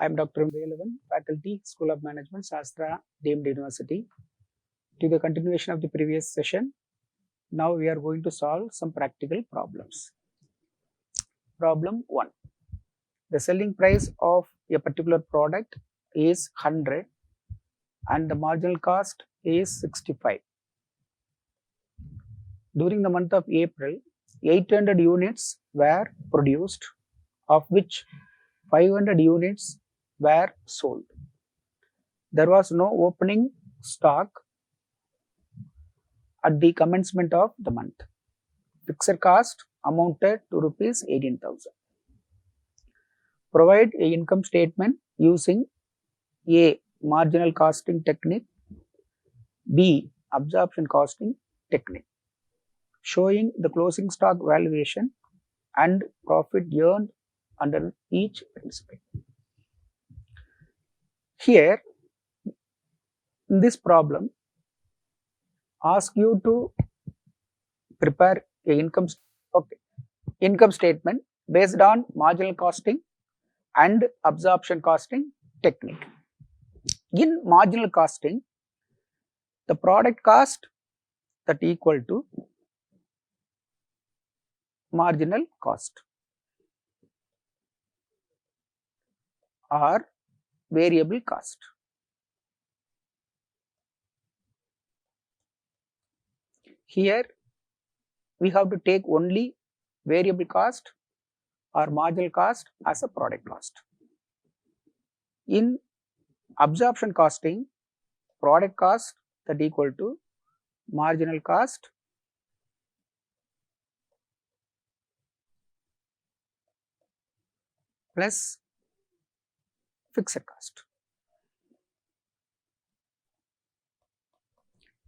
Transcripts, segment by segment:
I am Dr. Velavan, Faculty, School of Management, Shastra, deemed University. To the continuation of the previous session, now we are going to solve some practical problems. Problem 1. The selling price of a particular product is 100 and the marginal cost is 65. During the month of April, 800 units were produced, of which 500 units were sold. There was no opening stock at the commencement of the month. Fixed cost amounted to rupees 18,000. Provide a income statement using A. Marginal costing technique, B. Absorption costing technique, showing the closing stock valuation and profit earned under each principle. Here, in this problem, ask you to prepare a income statement based on marginal costing and absorption costing technique. In marginal costing, the product cost that equal to marginal cost or variable cost. Here we have to take only variable cost or marginal cost as a product cost. In absorption costing, product cost that equal to marginal cost plus fixed cost.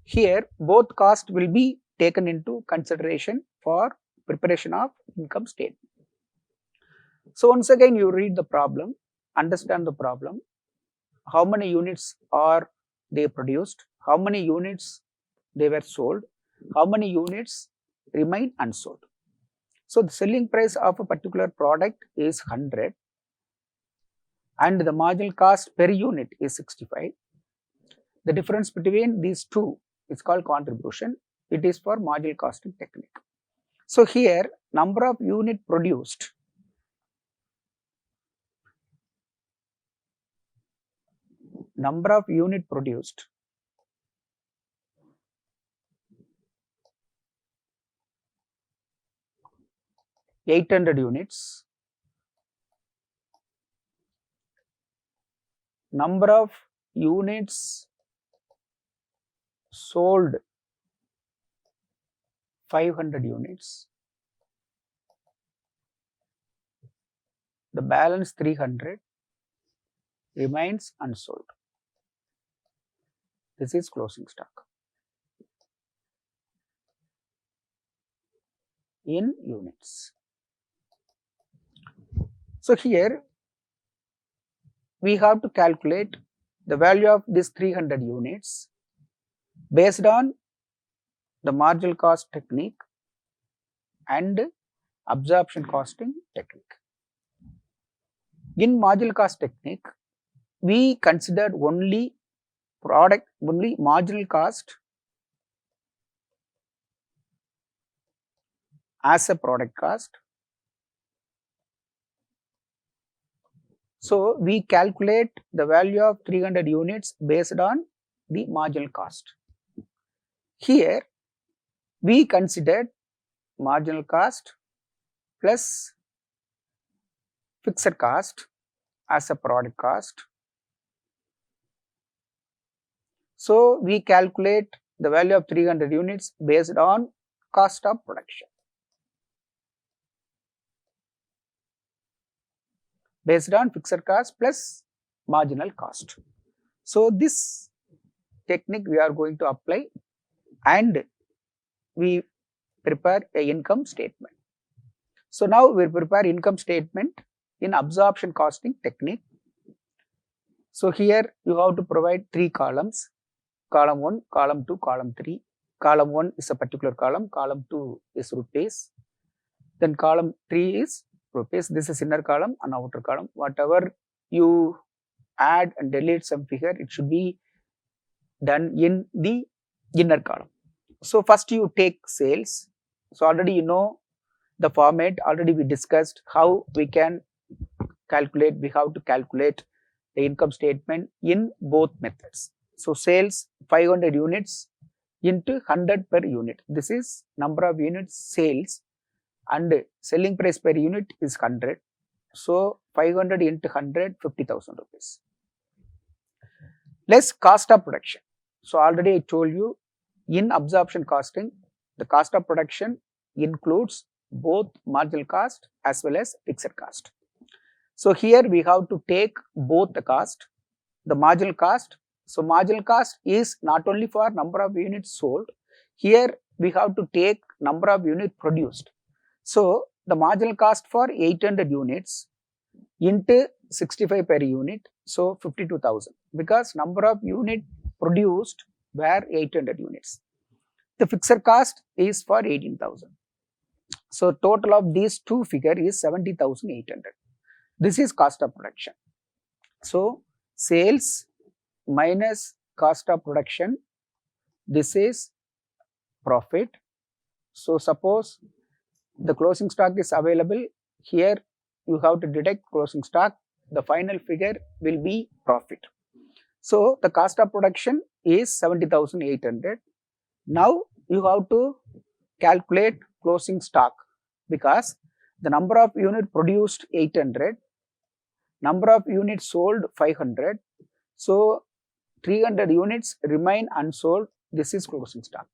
Here both costs will be taken into consideration for preparation of income statement. So once again you read the problem, understand the problem, how many units are they produced, how many units they were sold, how many units remain unsold. So the selling price of a particular product is 100 and the marginal cost per unit is 65. The difference between these two is called contribution. It is for marginal costing technique. So here number of unit produced, number of unit produced (800 units), number of units sold 500 units, the balance 300 remains unsold. This is closing stock in units. So here we have to calculate the value of this 300 units based on the marginal cost technique and absorption costing technique. In marginal cost technique, we considered only marginal cost as a product cost. So we calculate the value of 300 units based on the marginal cost. Here we considered marginal cost plus fixed cost as a product cost. So we calculate the value of 300 units based on cost of production, based on fixed cost plus marginal cost. So this technique we are going to apply and we prepare a income statement. So now we prepare income statement in absorption costing technique. So here you have to provide 3 columns, column 1, column 2, column 3. Column 1 is a particular column, column 2 is rupees, then column 3 is rupees. This is inner column and outer column. Whatever you add and delete some figure, it should be done in the inner column. So first you take sales. So already you know the format, already we discussed how we can calculate, we have to calculate the income statement in both methods. So sales 500 units into 100 per unit. This is number of units sales and selling price per unit is 100. So 500 into 100, 50,000 rupees. Less cost of production. So already I told you in absorption costing, the cost of production includes both marginal cost as well as fixed cost. So here we have to take both the cost, the marginal cost. So marginal cost is not only for number of units sold, here we have to take number of units produced. So the marginal cost for 800 units into 65 per unit, so 52,000, because number of units produced were 800 units. The fixed cost is for 18,000. So total of these two figure is 70,800. This is cost of production. So sales minus cost of production, this is profit. So suppose the closing stock is available, here you have to deduct closing stock, the final figure will be profit. So the cost of production is 70,800. Now you have to calculate closing stock, because the number of units produced 800, number of units sold 500, so 300 units remain unsold, this is closing stock.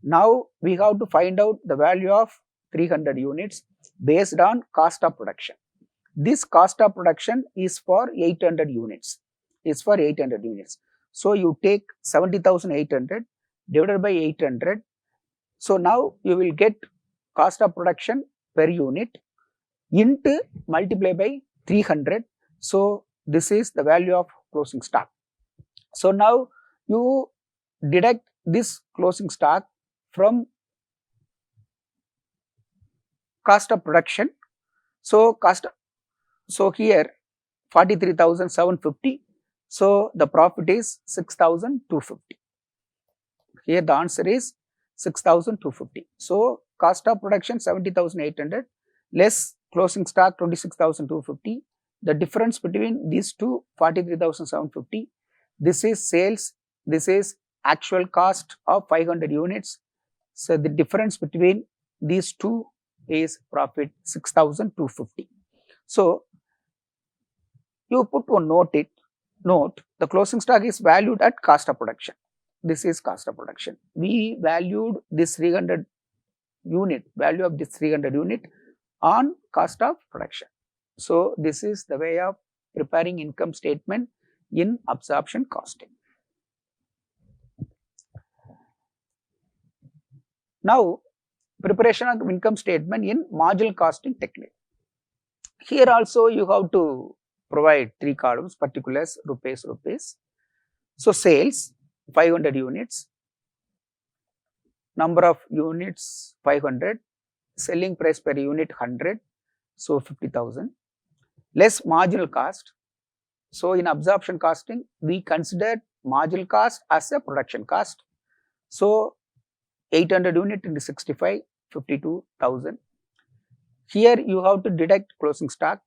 Now we have to find out the value of 300 units based on cost of production. This cost of production is for 800 units, So you take 70,800 divided by 800. So now you will get cost of production per unit into multiply by 300. So this is the value of closing stock. So now you deduct this closing stock from cost of production. So here 43,750. So the profit is 6,250. Here the answer is 6,250. So cost of production 70,800 less closing stock 26,250. The difference between these two 43,750. This is sales. This is actual cost of 500 units. So the difference between these two is profit 6,250. So you put one note, the closing stock is valued at cost of production. This is cost of production. We valued this 300 unit, value of this 300 unit on cost of production. So this is the way of preparing income statement in absorption costing. Now preparation of income statement in marginal costing technique. Here also you have to provide three columns, particulars, rupees. So sales 500 units, number of units 500, selling price per unit 100, so 50,000, less marginal cost. So in absorption costing we consider marginal cost as a production cost. So 800 unit into 65, 52,000. Here you have to deduct closing stock.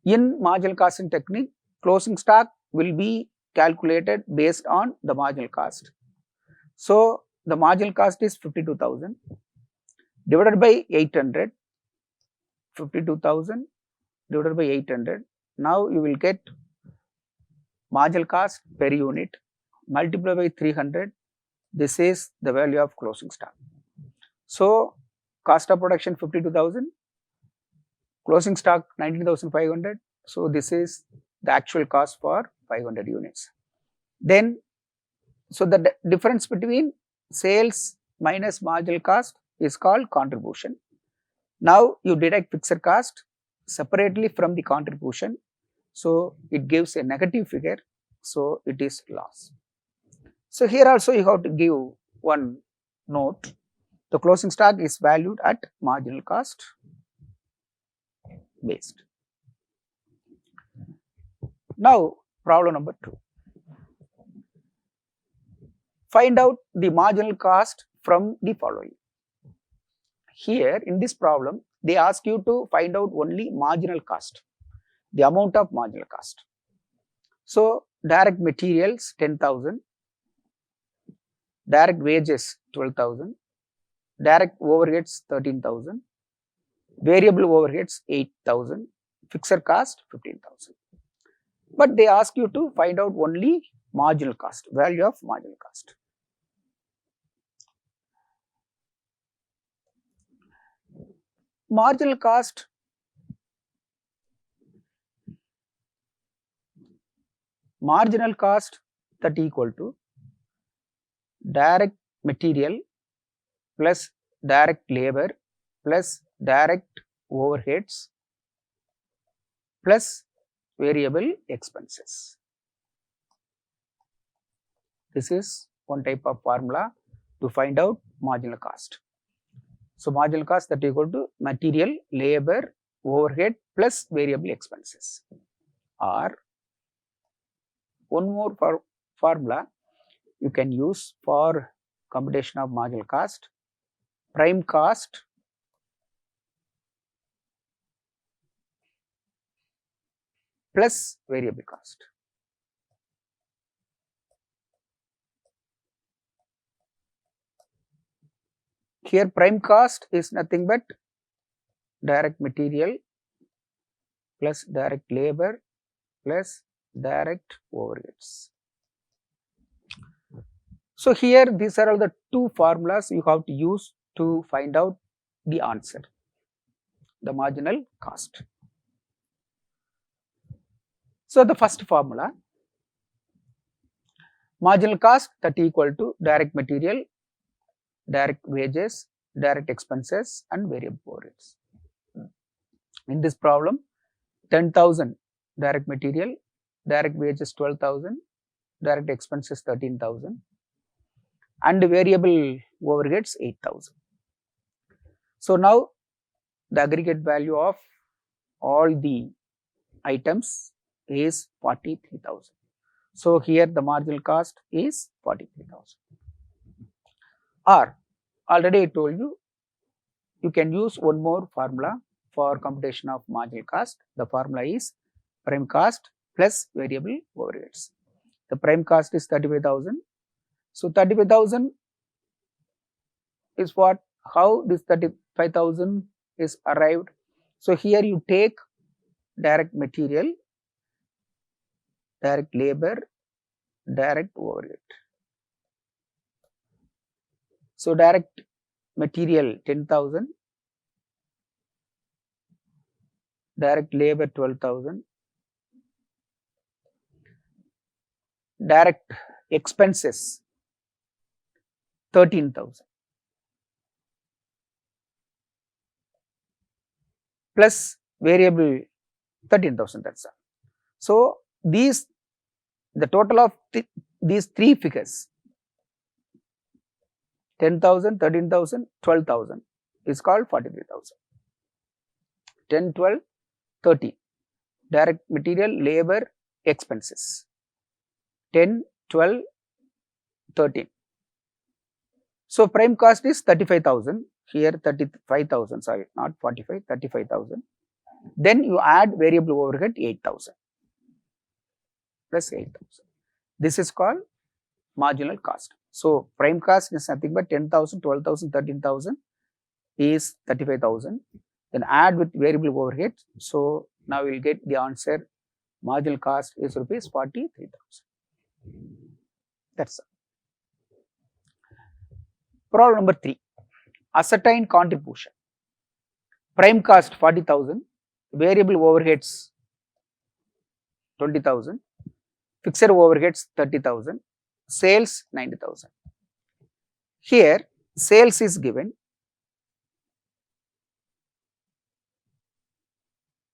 In marginal costing technique, closing stock will be calculated based on the marginal cost. So the marginal cost is 52,000 divided by 800, 52,000 divided by 800. Now you will get marginal cost per unit, multiply by 300. This is the value of closing stock. So cost of production 52,000, closing stock 19,500. So this is the actual cost for 500 units. Then, so the difference between sales minus marginal cost is called contribution. Now you deduct fixed cost separately from the contribution. So it gives a negative figure. So it is loss. So here also you have to give one note. The closing stock is valued at marginal cost based. Now Problem number 2. Find out the marginal cost from the following. Here in this problem, they ask you to find out only marginal cost, the amount of marginal cost. So, direct materials 10,000, direct wages 12,000, direct overheads 13,000, variable overheads 8,000, fixed cost 15,000. But they ask you to find out only marginal cost, value of marginal cost. Marginal cost that equal to direct material plus direct labor plus direct overheads plus variable expenses. This is one type of formula to find out marginal cost. So, marginal cost that equal to material, labor, overhead plus variable expenses. Or one more formula you can use for computation of marginal cost: prime cost plus variable cost. Here prime cost is nothing but direct material plus direct labor plus direct overheads. So, here these are all the two formulas you have to use to find out the answer, the marginal cost. So, the first formula, marginal cost that equal to direct material, direct wages, direct expenses and variable overheads. In this problem, 10,000 direct material, direct wages 12,000, direct expenses 13,000 and variable overheads 8,000. So, now the aggregate value of all the items is 43,000. So, here the marginal cost is 43,000. Or already I told you, you can use one more formula for computation of marginal cost. The formula is prime cost plus variable overheads. The prime cost is 35,000. So, 35,000 is what? How this 35,000 is arrived? So, here you take direct material, direct labor, direct overhead. So, direct material 10,000, direct labor 12,000, direct expenses 13,000 plus variable 13,000, that's all. So, the total of these three figures 10,000, 13,000, 12,000 is called 43,000. 10, 12, 13 direct material, labor, expenses 10, 12, 13. So, prime cost is 35,000, here 35,000, sorry, not 45, 35,000. Then you add variable overhead 8,000 plus 8,000. This is called marginal cost. So, prime cost is nothing but 10,000, 12,000, 13,000 is 35,000. Then add with variable overhead. So, now we will get the answer. Marginal cost is rupees 43,000. That's all. Problem number 3. Ascertain contribution. Prime cost 40,000, variable overheads 20,000, fixed overheads 30,000, sales 90,000. Here sales is given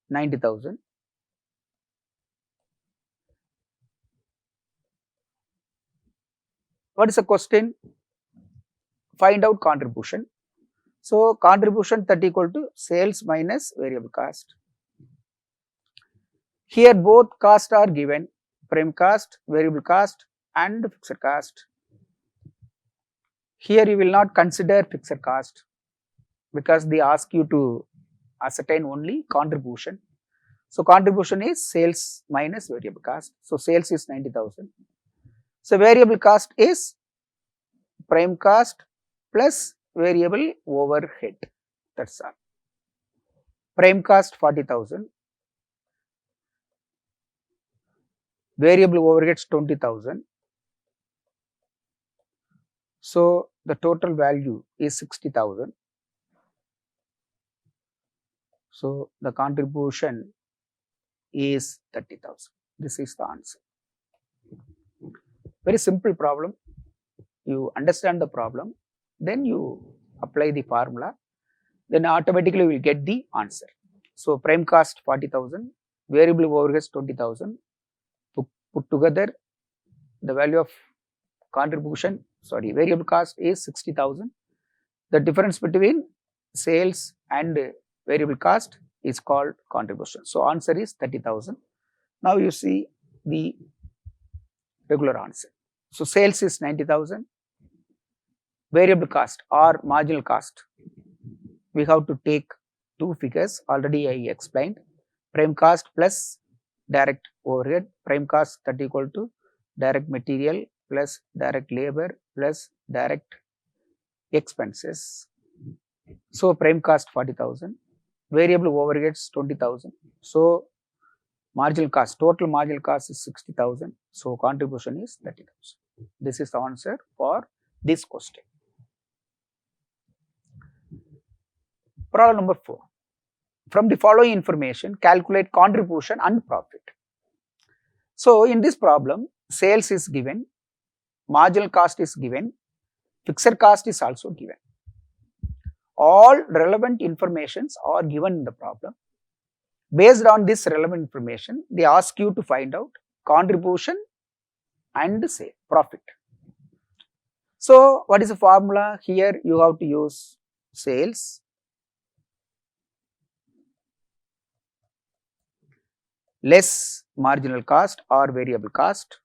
90,000. What is the question? Find out contribution. So, contribution that equal to sales minus variable cost. Here both costs are given, prime cost, variable cost and fixed cost. Here you will not consider fixed cost because they ask you to ascertain only contribution. So contribution is sales minus variable cost. So sales is 90,000. So variable cost is prime cost plus variable overhead. That's all. Prime cost 40,000. Variable overheads 20,000. So the total value is 60,000. So the contribution is 30,000. This is the answer. Very simple problem. You understand the problem, then you apply the formula, then automatically you will get the answer. So prime cost 40,000, variable overheads 20,000. Put together the value of contribution, variable cost is 60,000. The difference between sales and variable cost is called contribution. So answer is 30,000. Now you see the regular answer. So sales is 90,000. Variable cost or marginal cost, we have to take two figures. Already I explained. Prime cost plus direct overhead. Prime cost that equal to direct material plus direct labor plus direct expenses. So prime cost 40,000. Variable overheads 20,000. So marginal cost, total marginal cost is 60,000. So contribution is 30,000. This is the answer for this question. Problem number 4. From the following information, calculate contribution and profit. So in this problem, sales is given, marginal cost is given, fixed cost is also given. All relevant informations are given in the problem. Based on this relevant information, they ask you to find out contribution and sale, profit. So what is the formula? Here you have to use sales less marginal cost or variable cost.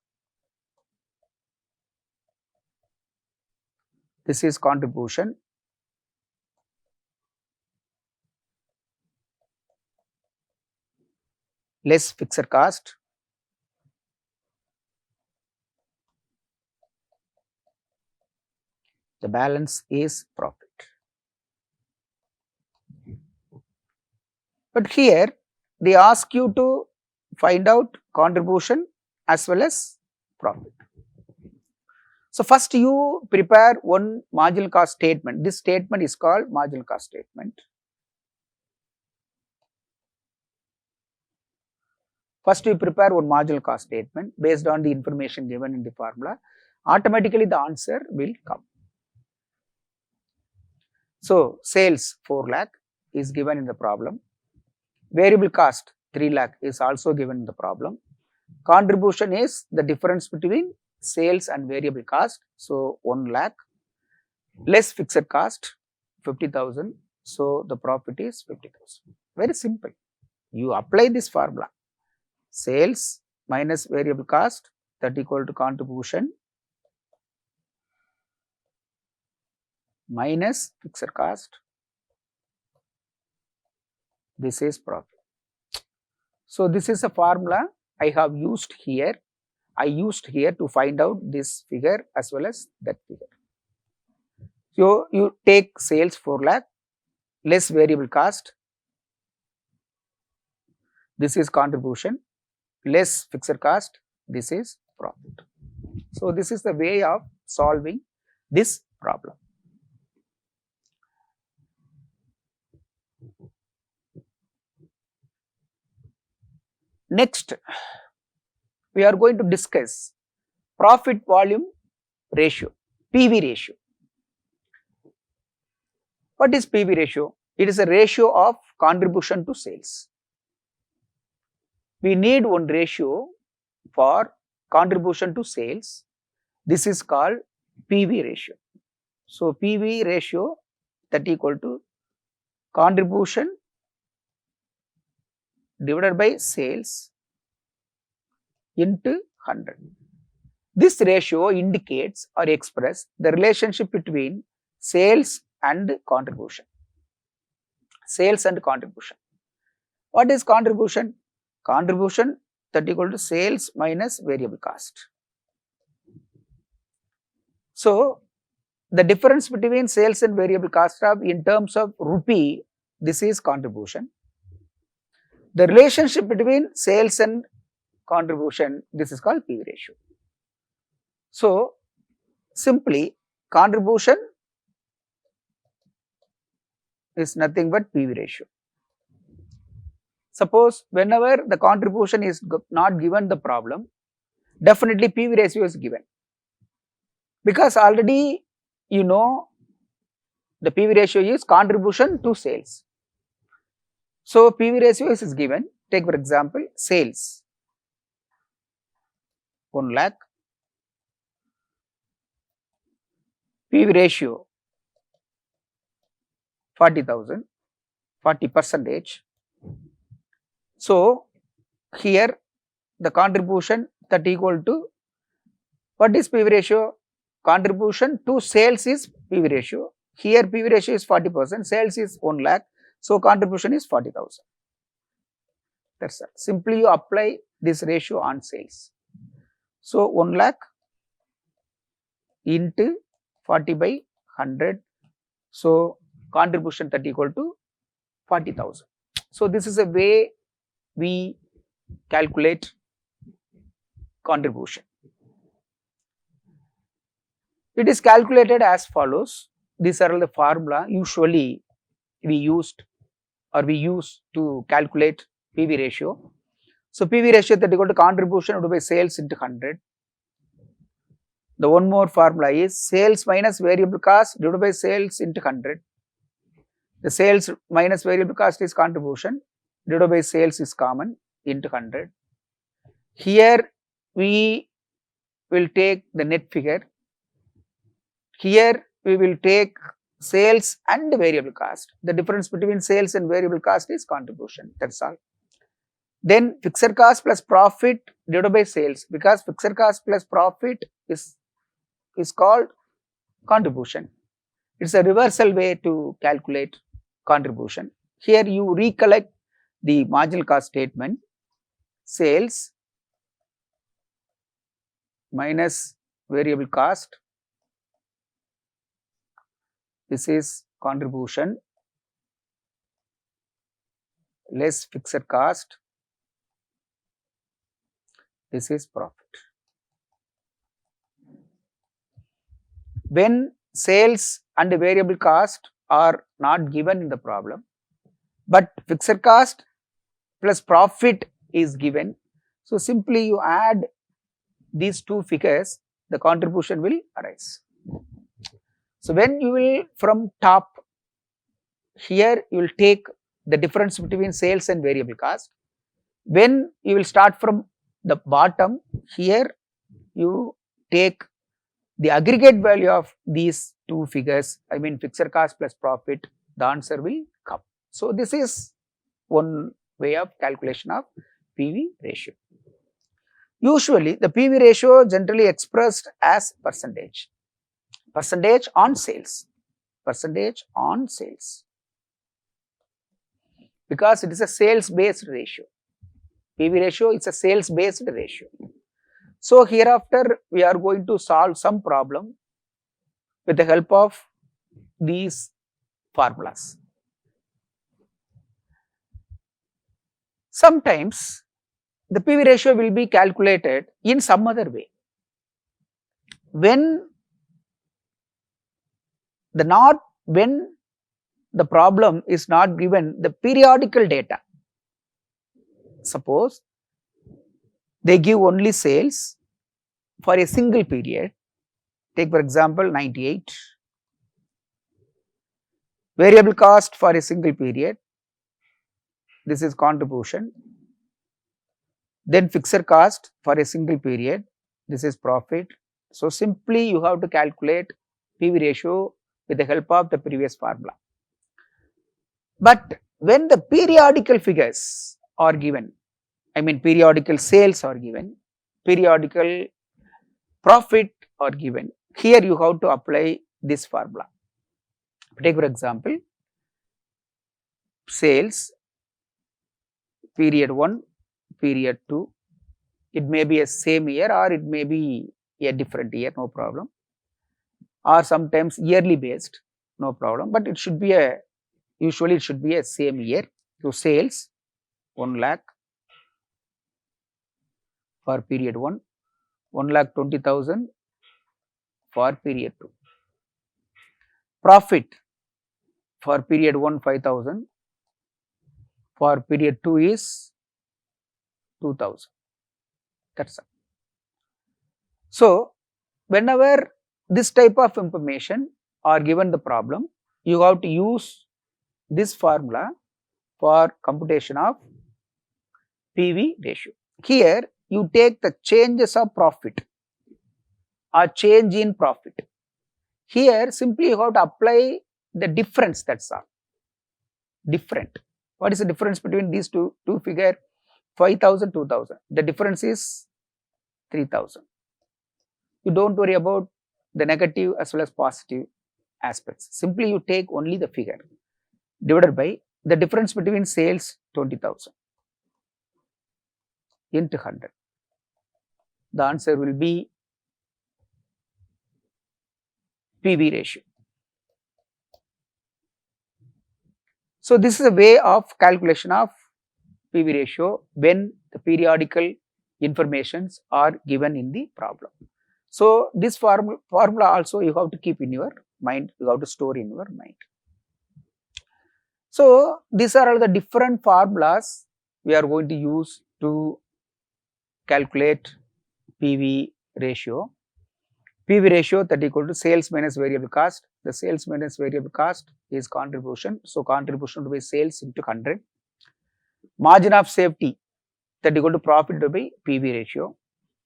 This is contribution. Less fixed cost. The balance is profit. But here they ask you to find out contribution as well as profit. So first you prepare one marginal cost statement. This statement is called marginal cost statement. First you prepare one marginal cost statement based on the information given in the formula. Automatically the answer will come. So sales 4 lakh is given in the problem. Variable cost 3 lakh is also given in the problem. Contribution is the difference between sales and variable cost. So 1 lakh less fixed cost 50,000. So the profit is 50,000. Very simple. You apply this formula. Sales minus variable cost that equal to contribution minus fixed cost. This is profit. So this is a formula I have used here. I used here to find out this figure as well as that figure. So you take sales 4 lakh less variable cost. This is contribution less fixed cost. This is profit. So this is the way of solving this problem. Next, we are going to discuss profit volume ratio, PV ratio. What is PV ratio? It is a ratio of contribution to sales. We need one ratio for contribution to sales. This is called PV ratio. So PV ratio that equal to contribution divided by sales into 100. This ratio indicates or expresses the relationship between sales and contribution. Sales and contribution. What is contribution? Contribution that equal to sales minus variable cost. So, the difference between sales and variable cost of in terms of rupee, this is contribution. The relationship between sales and contribution, this is called PV ratio. So, simply contribution is nothing but PV ratio. Suppose whenever the contribution is not given the problem, definitely PV ratio is given. Because already you know the PV ratio is contribution to sales. So, PV ratio is given. Take for example, sales 1 lakh, PV ratio 40,000, 40%. So, here the contribution that equal to, what is PV ratio? Contribution to sales is PV ratio. Here PV ratio is 40%, sales is 1 lakh. So, contribution is 40,000. That's it. Simply you apply this ratio on sales. So, 1 lakh into 40 by 100. So, contribution that equal to 40,000. So, this is a way we calculate contribution. It is calculated as follows. These are the formula usually we use to calculate PV ratio. So, PV ratio that equal to contribution divided by sales into 100. The one more formula is sales minus variable cost divided by sales into 100. The sales minus variable cost is contribution, divided by sales is common, into 100. Here we will take the net figure. Here we will take sales and variable cost. The difference between sales and variable cost is contribution, that's all. Then fixed cost plus profit divided by sales, because fixed cost plus profit is called contribution. It's a reversal way to calculate contribution. Here you recollect the marginal cost statement, sales minus variable cost, this is contribution, less fixed cost, this is profit. When sales and variable cost are not given in the problem, but fixed cost plus profit is given, so simply you add these two figures, the contribution will arise. So, when you will from top, here you will take the difference between sales and variable cost. When you will start from the bottom, here you take the aggregate value of these two figures, I mean fixed cost plus profit, the answer will come. So, this is one way of calculation of PV ratio. Usually, the PV ratio generally expressed as percentage on sales, because it is a sales based ratio. PV ratio is a sales based ratio. So, hereafter we are going to solve some problem with the help of these formulas. Sometimes the PV ratio will be calculated in some other way. When the problem is not given the periodical data, suppose they give only sales for a single period, take for example 98, variable cost for a single period, this is contribution, then fixed cost for a single period, this is profit. So, simply you have to calculate PV ratio with the help of the previous formula. But when the periodical figures are given, I mean periodical sales are given, periodical profit are given. Here you have to apply this formula. Take for example, sales period 1, period 2. It may be a same year or it may be a different year, no problem, or sometimes yearly based, no problem, but it should be a, usually it should be a same year. So sales 1 lakh for period 1, 1,20,000 for period 2. Profit for period 1 5,000, for period 2 is 2,000. That's all. So whenever this type of information are given the problem, you have to use this formula for computation of PV ratio. Here you take the changes of profit or change in profit. Here simply you have to apply the difference, that's all. Different. What is the difference between these two figure? 5,000, 2,000. The difference is 3,000. You don't worry about the negative as well as positive aspects. Simply you take only the figure divided by the difference between sales 20,000 into 100. The answer will be PV ratio. So this is a way of calculation of PV ratio when the periodical informations are given in the problem. So this formula also you have to keep in your mind, you have to store in your mind. So these are all the different formulas we are going to use to calculate PV ratio. PV ratio that equal to sales minus variable cost. The sales minus variable cost is contribution. So contribution to be sales into 100. Margin of safety that equal to profit to be PV ratio.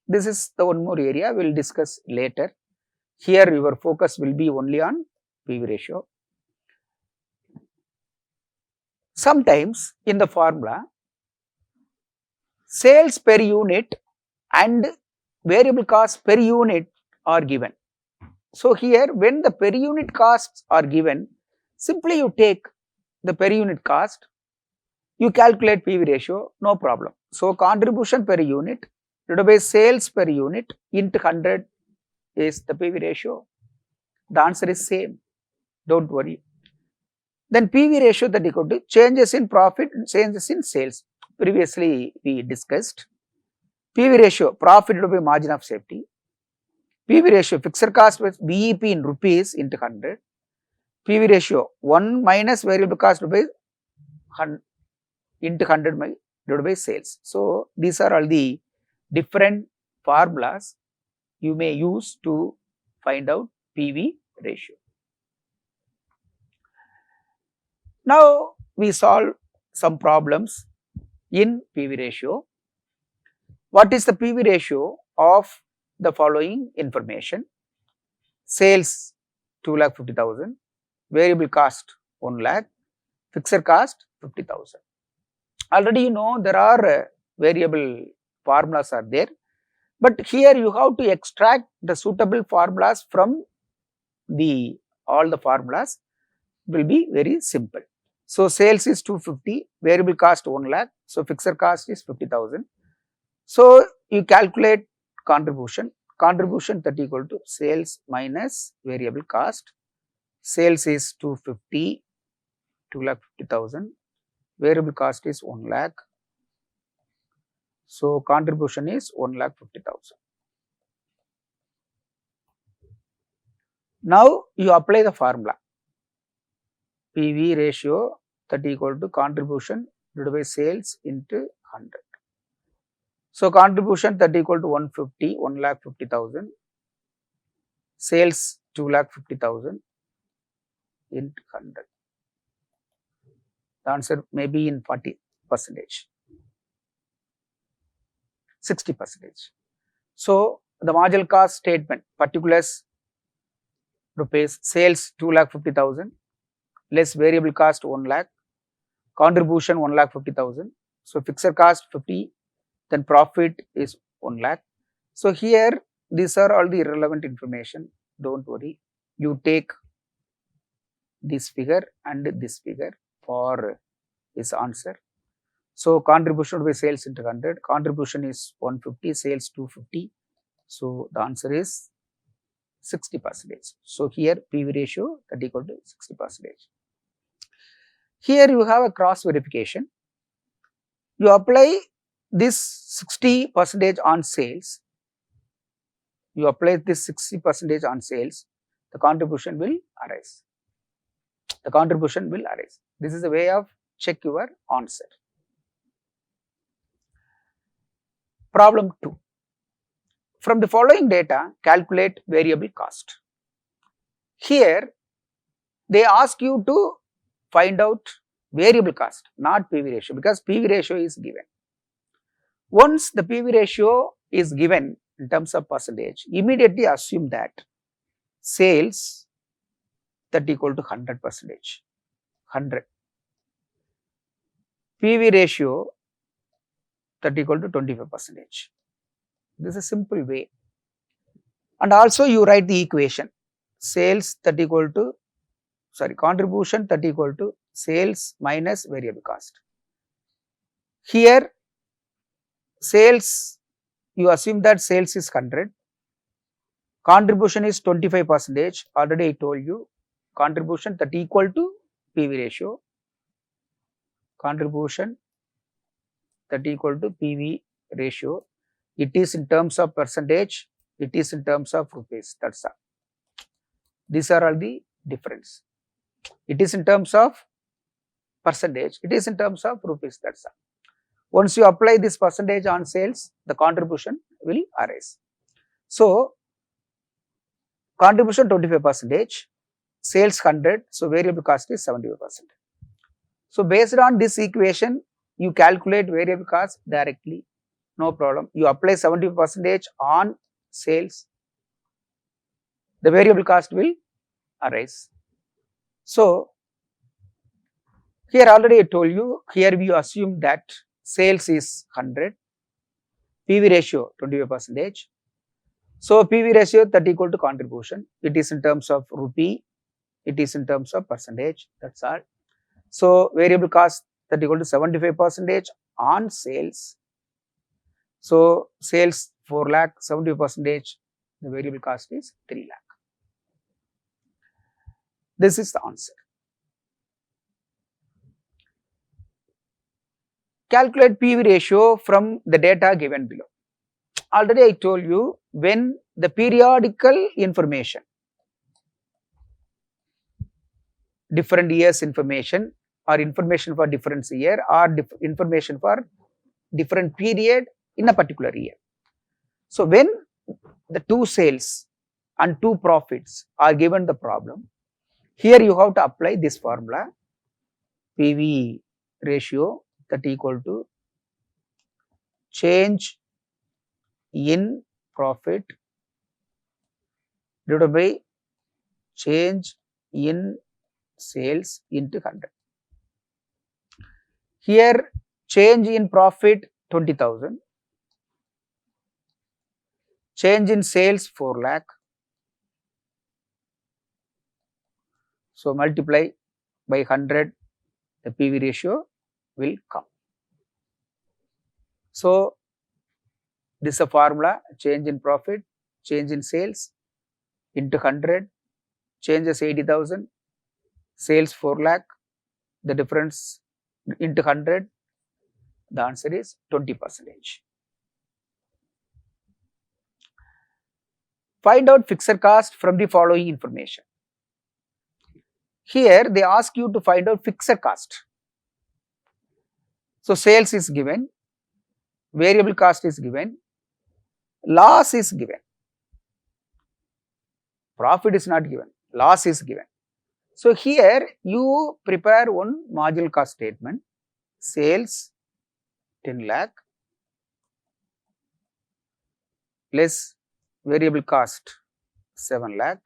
This is the one more area we will discuss later. Here your focus will be only on PV ratio. Sometimes in the formula, sales per unit and variable cost per unit are given. So here when the per unit costs are given, simply you take the per unit cost, you calculate PV ratio, no problem. So contribution per unit divided by sales per unit into 100 is the PV ratio. The answer is same, don't worry. Then PV ratio that equal to changes in profit, changes in sales. Previously we discussed. PV ratio, profit divided by margin of safety. PV ratio, fixed cost with BEP in rupees into 100. PV ratio 1 minus variable cost divided by 100 into 100 divided by sales. So these are all the different formulas you may use to find out PV ratio. Now we solve some problems in PV ratio. What is the PV ratio of the following information? Sales 2,50,000, variable cost 1 lakh, fixed cost 50,000. Already you know there are variable formulas are there, but here you have to extract the suitable formulas from all the formulas will be very simple. So sales is 250, variable cost 1 lakh, so fixed cost is 50,000. So you calculate contribution that equal to sales minus variable cost. Sales is 250, 2,50,000, variable cost is 1 lakh. So contribution is 1,50,000. Now you apply the formula. PV ratio that equal to contribution divided by sales into 100. So contribution that equal to 150, 1,50,000, sales 2,50,000 into 100. The answer may be in 40%, 60%. So the marginal cost statement, particulars rupees, sales 2,50,000 less variable cost 1 lakh, contribution 1,50,000. So fixed cost 50, then profit is 1 lakh. So here these are all the irrelevant information, don't worry. You take this figure and this figure for this answer. So contribution would be sales into 100, contribution is 150, sales 250. So the answer is 60%. So here PV ratio that equal to 60%. Here you have a cross verification. You apply this 60% on sales. You apply this 60% on sales, the contribution will arise. The contribution will arise. This is a way of check your answer. Problem 2. From the following data, calculate variable cost. Here, they ask you to find out variable cost, not PV ratio, because PV ratio is given. Once the PV ratio is given in terms of percentage, immediately assume that sales that equal to 100%, 100. PV ratio that equal to 25%. This is a simple way. And also you write the equation, sales that equal to, contribution that equal to sales minus variable cost. Here sales, you assume that sales is 100, contribution is 25%, already I told you, contribution that equal to PV ratio, contribution that equal to PV ratio, it is in terms of percentage, it is in terms of rupees, that's all. These are all the difference. It is in terms of percentage, it is in terms of rupees, that's all. Once you apply this percentage on sales, the contribution will arise. So, contribution 25%, sales 100, so variable cost is 75%. So, based on this equation, you calculate variable cost directly, no problem. You apply 70% on sales, the variable cost will arise. So, here already I told you, here we assume that sales is 100, PV ratio 25%. So, PV ratio that equal to contribution, it is in terms of rupee, it is in terms of percentage, that's all. So, variable cost that equal to 75% on sales. So, sales 4 lakh, 70%, the variable cost is 3 lakh. This is the answer. Calculate PV ratio from the data given below. Already I told you, when the periodical information, different years information or information for different year or information for different period in a particular year. So, when the two sales and two profits are given the problem, here you have to apply this formula, PV ratio that equal to change in profit divided by change in sales into 100. Here change in profit 20,000, change in sales 4 lakh. So, multiply by 100, the PV ratio will come. So, this is a formula, change in profit, change in sales into 100, changes 80,000, sales 4 lakh, the difference into 100, the answer is 20%. Find out fixed cost from the following information. Here they ask you to find out fixed cost. So, sales is given, variable cost is given, loss is given, profit is not given, loss is given. So, here you prepare one marginal cost statement, sales 10 lakh plus variable cost 7 lakh.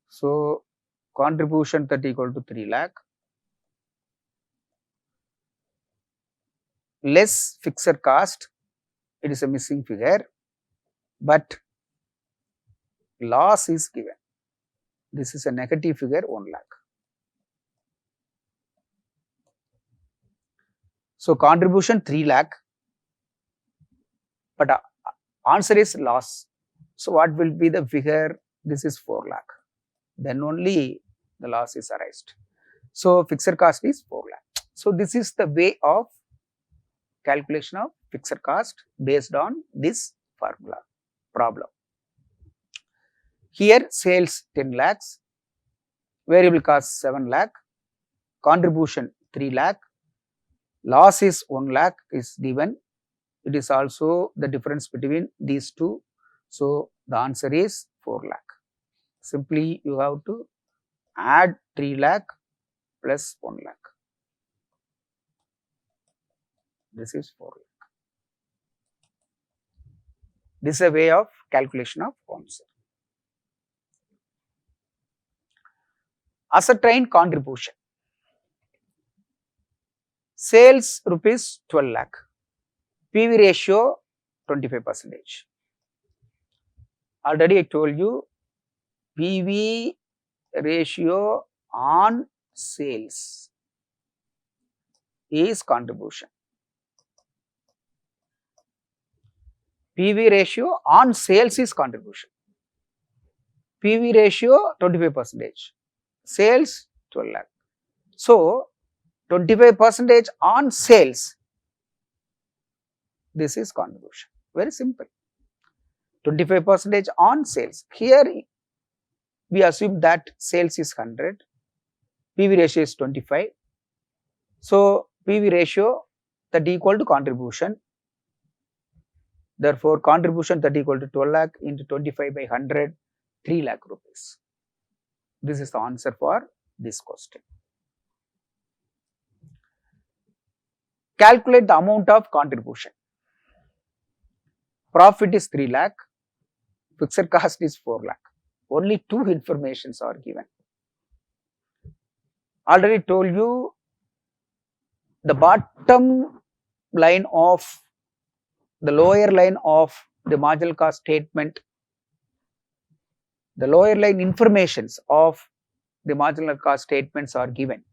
So, contribution that equal to 3 lakh, less fixed cost, it is a missing figure, but loss is given. This is a negative figure 1 lakh. So, contribution 3 lakh, but answer is loss. So, what will be the figure? This is 4 lakh. Then only the loss is arised. So, fixed cost is 4 lakh. So, this is the way of calculation of fixed cost based on this formula problem. Here sales 10 lakhs, variable cost 7 lakh, contribution 3 lakh, loss is 1 lakh is given. It is also the difference between these two. So, the answer is 4 lakh. Simply you have to add 3 lakh plus 1 lakh. This is 4 lakh. This is a way of calculation of answer. Ascertain contribution. Sales rupees 12 lakh. PV ratio 25%. Already I told you PV ratio on sales is contribution. PV ratio on sales is contribution. PV ratio 25%. Sales 12 lakh. So, 25% on sales, this is contribution. Very simple. 25% on sales. Here we assume that sales is 100, PV ratio is 25. So, PV ratio that equal to contribution. Therefore, contribution that equal to 12 lakh into 25 by 100, 3 lakh rupees. This is the answer for this question. Calculate the amount of contribution. Profit is 3 lakh, fixed cost is 4 lakh. Only two informations are given. Already told you the bottom line of the lower line of the marginal cost statement, the lower line informations of the marginal cost statements are given.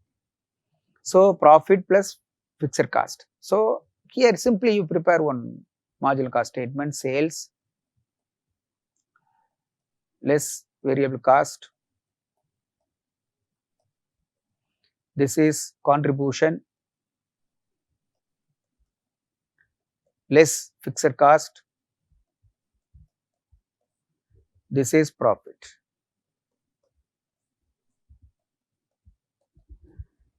So, profit plus fixed cost. So, here simply you prepare one marginal cost statement, sales less variable cost. This is contribution less fixed cost. This is profit.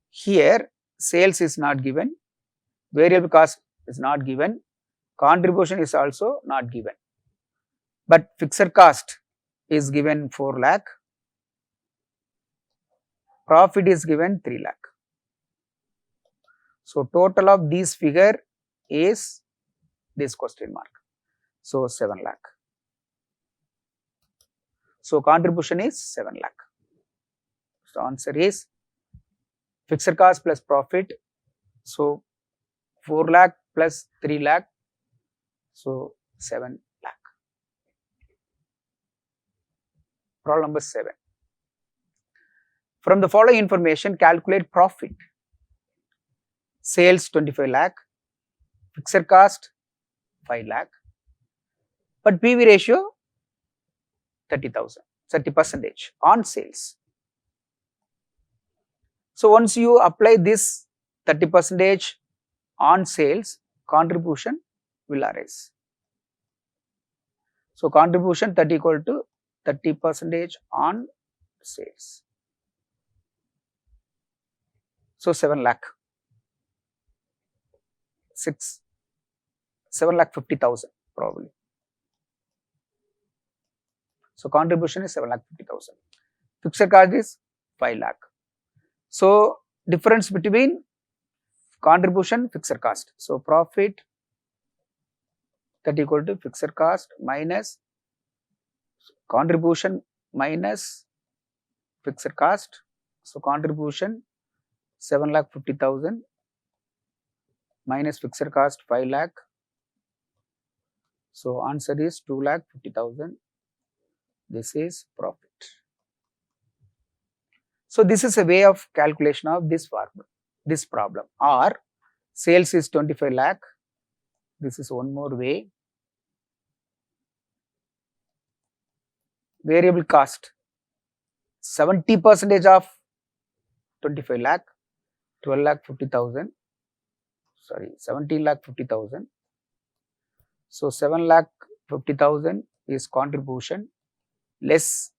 Here sales is not given, variable cost is not given, contribution is also not given, but fixed cost is given 4 lakh, profit is given 3 lakh. So, total of these figure is this question mark. So, 7 lakh. So, contribution is 7 lakh. So, answer is fixed cost plus profit. So, 4 lakh plus 3 lakh. So, 7 lakh. Problem number 7. From the following information, calculate profit. Sales 25 lakh, fixed cost 5 lakh, but PV ratio 30% on sales. So, once you apply this 30% on sales, contribution will arise. So, contribution that equal to 30% on sales. So, 7 lakh. 7,50,000 probably. So, contribution is 7,50,000. Fixed cost is 5 lakh. So, difference between contribution, fixed cost. So, profit that equal to fixed cost minus contribution minus fixed cost. So, contribution 7,50,000 minus fixed cost 5 lakh. So answer is 2,50,000. This is profit. So this is a way of calculation of this formula, this problem. Or sales is 25 lakh. This is one more way. Variable cost 70% of 25 lakh, 12,50,000. Sorry, 17,50,000. So 7,50,000 is contribution less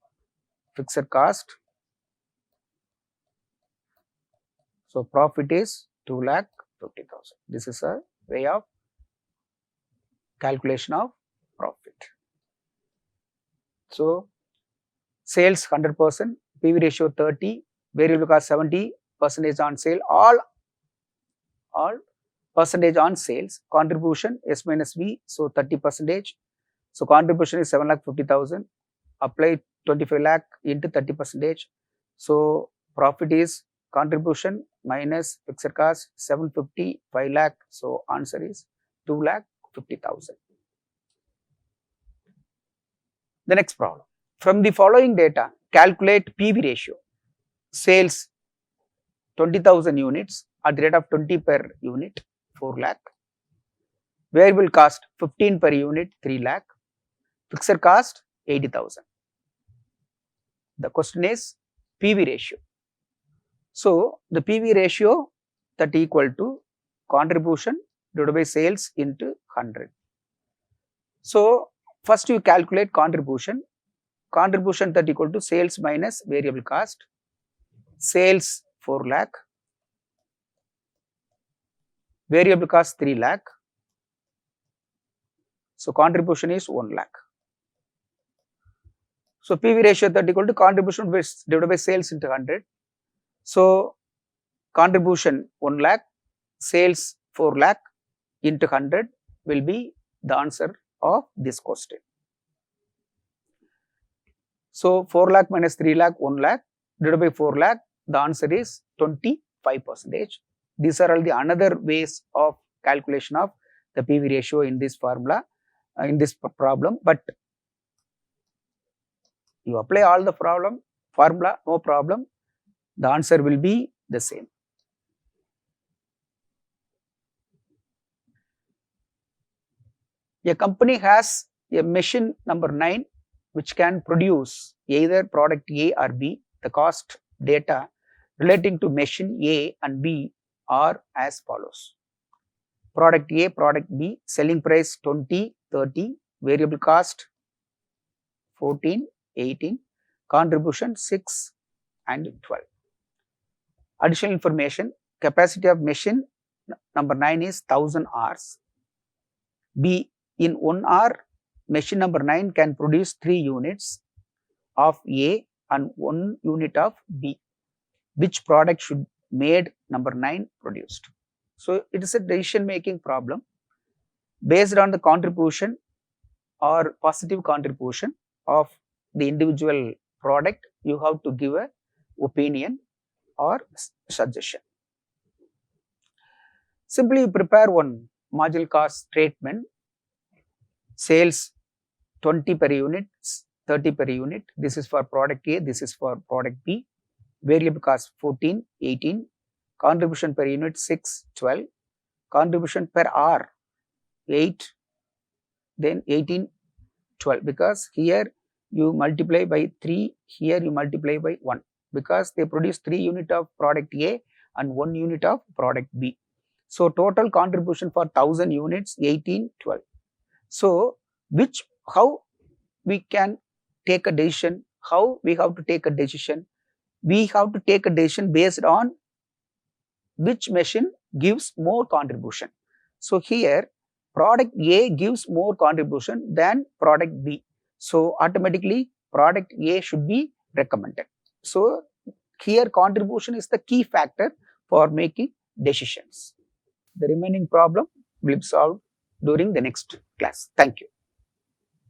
fixed cost. So profit is 2,50,000. This is a way of calculation of profit. So sales 100%, PV ratio 30, variable cost 70% on sale, all percentage on sales, contribution S minus V, so 30%. So contribution is 7,50,000, apply 25 lakh into 30%. So profit is contribution minus fixed cost 750, 5 lakh, so answer is 2,50,000. The next problem. From the following data, calculate PV ratio. Sales 20,000 units at the rate of 20 per unit, 4 lakh. Variable cost 15 per unit, 3 lakh. Fixed cost 80,000. The question is PV ratio. So the PV ratio that equal to contribution divided by sales into 100. So first you calculate contribution. Contribution that equal to sales minus variable cost. Sales 4 lakh. Variable cost 3 lakh. So contribution is 1 lakh. So PV ratio that equal to contribution divided by sales into 100. So contribution 1 lakh, sales 4 lakh into 100 will be the answer of this question. So 4 lakh minus 3 lakh, 1 lakh divided by 4 lakh, the answer is 25%. These are all the another ways of calculation of the PV ratio in this formula, in this problem. But you apply all the formula, no problem. The answer will be the same. A company has a machine number 9 which can produce either product A or B. The cost data relating to machine A and B are as follows. Product A, product B, selling price 20, 30, variable cost 14, 18, contribution 6 and 12. Additional information, capacity of machine number 9 is 1000 hours. B, in 1 hour, machine number 9 can produce 3 units of A and 1 unit of B. Which product should made number 9 produced? So it is a decision making problem based on the contribution or positive contribution of the individual product. You have to give a opinion or suggestion. Simply prepare one marginal cost statement. Sales 20 per unit, 30 per unit. This is for product A, this is for product B. Variable cost 14, 18. Contribution per unit 6, 12. Contribution per hour 8, then 18, 12. Because here you multiply by 3, here you multiply by 1. Because they produce 3 unit of product A and 1 unit of product B. So total contribution for 1000 units 18, 12. So how we can take a decision, how we have to take a decision? We have to take a decision based on which machine gives more contribution. So here product A gives more contribution than product B. So automatically product A should be recommended. So here contribution is the key factor for making decisions. The remaining problem will be solved during the next class. Thank you.